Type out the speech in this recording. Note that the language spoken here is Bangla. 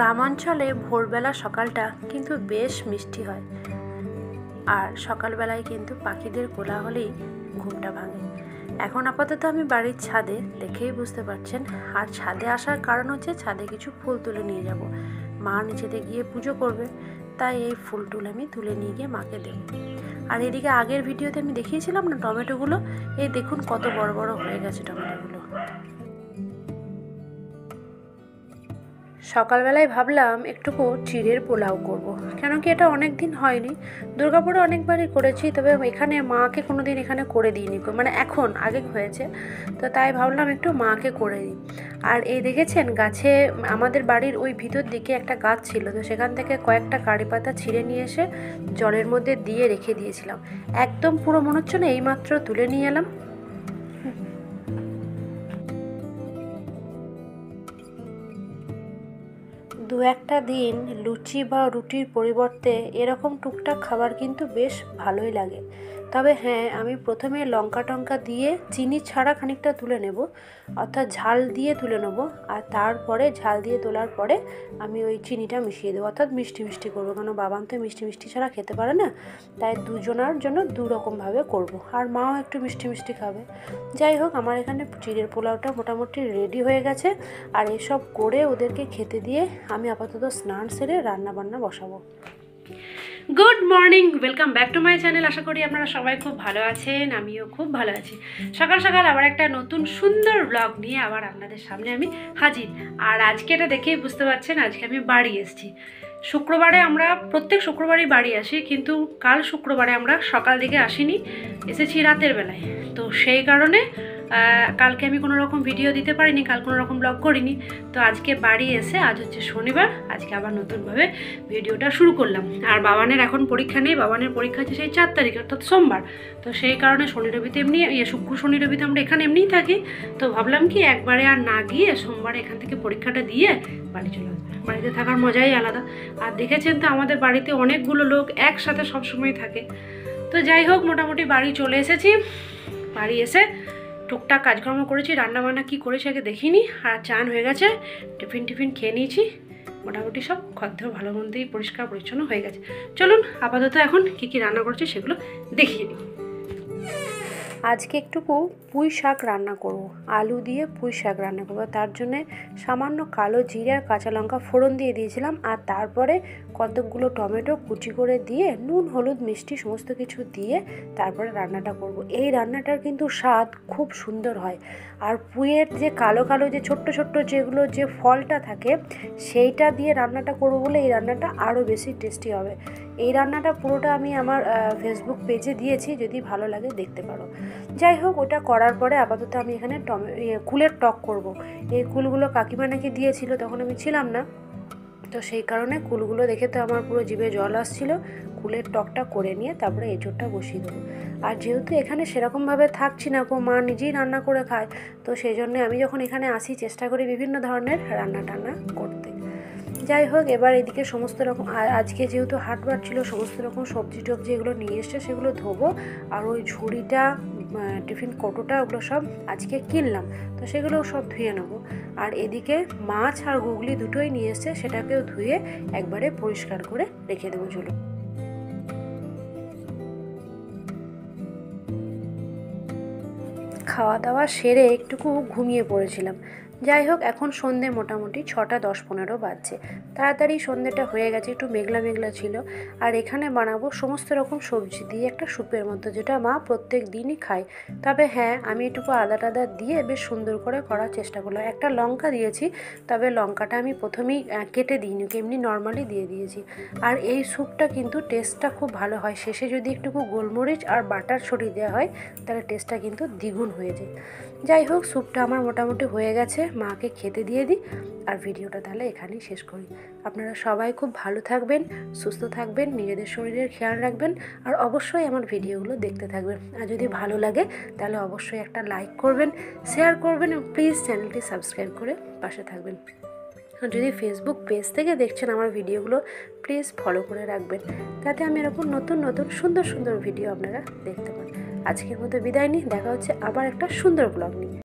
গ্রামাঞ্চলে ভোরবেলা সকালটা কিন্তু বেশ মিষ্টি হয়, আর সকালবেলায় কিন্তু পাখিদের কোলাহলেই ঘুমটা ভাঙে। এখন আপাতত আমি বাড়ির ছাদে, দেখেই বুঝতে পারছেন। আর ছাদে আসার কারণ হচ্ছে ছাদে কিছু ফুল তুলে নিয়ে যাব, মা নিচেতে গিয়ে পুজো করবে, তাই এই ফুল টুল আমি তুলে নিয়ে গিয়ে মাকে দেব। আর এদিকে আগের ভিডিওতে আমি দেখিয়েছিলাম না টমেটোগুলো, এই দেখুন কত বড় বড় হয়ে গেছে টমেটোগুলো। সকালবেলায় ভাবলাম একটুকু চিড়ের পোলাও করব, কেন কি এটা অনেক দিন হয়নি। দুর্গাপুরে অনেকবারই করেছি, তবে এখানে মাকে কোনো দিন এখানে করে দিইনি, মানে এখন আগে হয়েছে, তো তাই ভাবলাম একটু মাকে করে দিই। আর এই দেখেছেন গাছে, আমাদের বাড়ির ওই ভিতর দিকে একটা গাছ ছিল, তো সেখান থেকে কয়েকটা কারি পাতা ছিঁড়ে নিয়ে এসে জলের মধ্যে দিয়ে রেখে দিয়েছিলাম। একদম পুরো মনে হচ্ছে না এইমাত্র তুলে নিয়ে এলাম। দু একটা দিন লুচি বা রুটির পরিবর্তে এরকম টুকটাক খাবার কিন্তু বেশ ভালোই লাগে। তবে হ্যাঁ, আমি প্রথমে লঙ্কা টঙ্কা দিয়ে চিনি ছাড়া খানিকটা তুলে নেব, অর্থাৎ ঝাল দিয়ে তুলে নেব, আর তারপরে ঝাল দিয়ে তোলার পরে আমি ওই চিনিটা মিশিয়ে দেবো, অর্থাৎ মিষ্টি মিষ্টি করবো, কারণ বাবান তো মিষ্টি মিষ্টি ছাড়া খেতে পারে না, তাই দুজনার জন্য দুরকমভাবে করব, আর মাও একটু মিষ্টি মিষ্টি খাবে। যাই হোক, আমার এখানে চিড়ের পোলাওটা মোটামুটি রেডি হয়ে গেছে, আর এসব করে ওদেরকে খেতে দিয়ে আমি আপাতত স্নান সেরে রান্না বান্না বসাবো। Good morning, welcome back to my channel. আশা করি আপনারা সবাই খুব ভালো আছেন, আমিও খুব ভালো আছি। সকাল সকাল আবার একটা নতুন সুন্দর ব্লগ নিয়ে আবার আপনাদের সামনে আমি হাজির। আর আজকে এটা দেখেই বুঝতে পারছেন, আজকে আমি বাড়ি এসেছি। শুক্রবারে আমরা প্রত্যেক শুক্রবারই বাড়ি আসি, কিন্তু কাল শুক্রবারে আমরা সকাল দিকে আসিনি, এসেছি রাতের বেলায়। তো সেই কারণে কালকে আমি কোনো রকম ভিডিও দিতে পারিনি, কাল কোনো রকম ব্লগ করিনি। তো আজকে বাড়ি এসে, আজ হচ্ছে শনিবার, আজকে আবার নতুনভাবে ভিডিওটা শুরু করলাম। আর বাবানের এখন পরীক্ষা নেই, বাবানের পরীক্ষা হচ্ছে সেই 4 তারিখ, অর্থাৎ সোমবার। তো সেই কারণে শনি রবিতে এমনি, শুক্র শনি রবিতে আমরা এখানে এমনিই থাকি। তো ভাবলাম কি একবারে আর না গিয়ে সোমবারে এখান থেকে পরীক্ষাটা দিয়ে বাড়ি চলে আসবে। বাড়িতে থাকার মজাই আলাদা। আর দেখেছেন তো আমাদের বাড়িতে অনেকগুলো লোক একসাথে সবসময় থাকে। তো যাই হোক, মোটামুটি বাড়ি চলে এসেছি। বাড়ি এসে টুকটাক কাজকর্ম করেছি, রান্নাবান্না কী করেছি আগে দেখিনি। আর চান হয়ে গেছে, টিফিন খেয়ে নিয়েছি, মোটামুটি সব ঘরদোর ভালো মন্দেই পরিষ্কার পরিচ্ছন্ন হয়ে গেছে। চলুন আপাতত এখন কী রান্না করছি সেগুলো দেখিয়ে নিই। আজকে একটুকু পুঁই শাক রান্না করব, আলু দিয়ে পুঁই শাক রান্না করবো। তার জন্যে সামান্য কালো জিরে আর কাঁচা লঙ্কা ফোড়ন দিয়ে দিয়েছিলাম, আর তারপরে কতকগুলো টমেটো কুচি করে দিয়ে নুন হলুদ মিষ্টি সমস্ত কিছু দিয়ে তারপরে রান্নাটা করব। এই রান্নাটার কিন্তু স্বাদ খুব সুন্দর হয়। আর পুঁইয়ের যে কালো কালো যে ছোট্ট ছোট্ট যেগুলো যে ফলটা থাকে, সেইটা দিয়ে রান্নাটা করবো বলে এই রান্নাটা আরও বেশি টেস্টি হবে। এই রান্নাটা পুরোটা আমি আমার ফেসবুক পেজে দিয়েছি, যদি ভালো লাগে দেখতে পারো। যাই হোক, ওটা করার পরে আপাতত আমি এখানে কুলের টক করব। এই কুলগুলো কাকিমা নাকি দিয়েছিল, তখন আমি ছিলাম না, তো সেই কারণে কুলগুলো দেখে তো আমার পুরো জিভে জল আসছিল। কুলের টকটা করে নিয়ে তারপরে এঁচোড়টা বসিয়ে দেবো। আর যেহেতু এখানে সেরকমভাবে থাকছি না, মা নিজেই রান্না করে খায়, তো সেই জন্যে আমি যখন এখানে আসি চেষ্টা করি বিভিন্ন ধরনের রান্না টান্না করতে। যাই হোক, এবার এদিকে সমস্ত রকম, আজকে যেহেতু হাটবার ছিল, সমস্ত রকম সবজি টবজি এগুলো নিয়ে এসছে, সেগুলো ধোবো। আর ওই ঝুড়িটা, টিফিন কৌটোটা, ওগুলো সব আজকে কিনলাম, তো সেগুলো সব ধুয়ে নেবো। আর এদিকে মাছ আর গুগলি দুটোই নিয়ে এসছে, সেটাকেও ধুয়ে একবারে পরিষ্কার করে রেখে দেবো। চলুন। খাওয়া দাওয়া সেরে একটুকু ঘুমিয়ে পড়েছিলাম। যাই হোক, এখন সন্ধে মোটামুটি 6টা 10-15 বাজছে। তাড়াতাড়ি সন্ধেটা হয়ে গেছে, একটু মেঘলা মেঘলা ছিল। আর এখানে বানাবো সমস্ত রকম সবজি দিয়ে একটা স্যুপের মতো, যেটা মা প্রত্যেক দিনই খায়। তবে হ্যাঁ, আমি একটু আদা টাদা দিয়ে বেশ সুন্দর করে করার চেষ্টা করলাম। একটা লঙ্কা দিয়েছি, তবে লঙ্কাটা আমি প্রথমেই কেটে দিইনি, এমনি নর্মালি দিয়ে দিয়েছি। আর এই স্যুপটা কিন্তু টেস্টটা খুব ভালো হয়, শেষে যদি একটুকু গোলমরিচ আর বাটার ছড়িয়ে দেওয়া হয়, তাহলে টেস্টটা কিন্তু দ্বিগুণ হয়ে যায়। যাই হোক, স্যুপটা আমার মোটামুটি হয়ে গেছে, মাকে খেতে দিয়ে দিই। আর ভিডিওটা তাহলে এখানেই শেষ করি। আপনারা সবাই খুব ভালো থাকবেন, সুস্থ থাকবেন, নিজেদের শরীরের খেয়াল রাখবেন, আর অবশ্যই আমার ভিডিওগুলো দেখতে থাকবেন। আর যদি ভালো লাগে তাহলে অবশ্যই একটা লাইক করবেন, শেয়ার করবেন, এবং প্লিজ চ্যানেলটি সাবস্ক্রাইব করে পাশে থাকবেন। আর যদি ফেসবুক পেজ থেকে দেখছেন আমার ভিডিওগুলো, প্লিজ ফলো করে রাখবেন, তাতে আমি এরকম নতুন নতুন সুন্দর সুন্দর ভিডিও আপনারা দেখতে পান। আজকের মতো বিদায় নিই, দেখা হচ্ছে আবার একটা সুন্দর ব্লগ নিয়ে।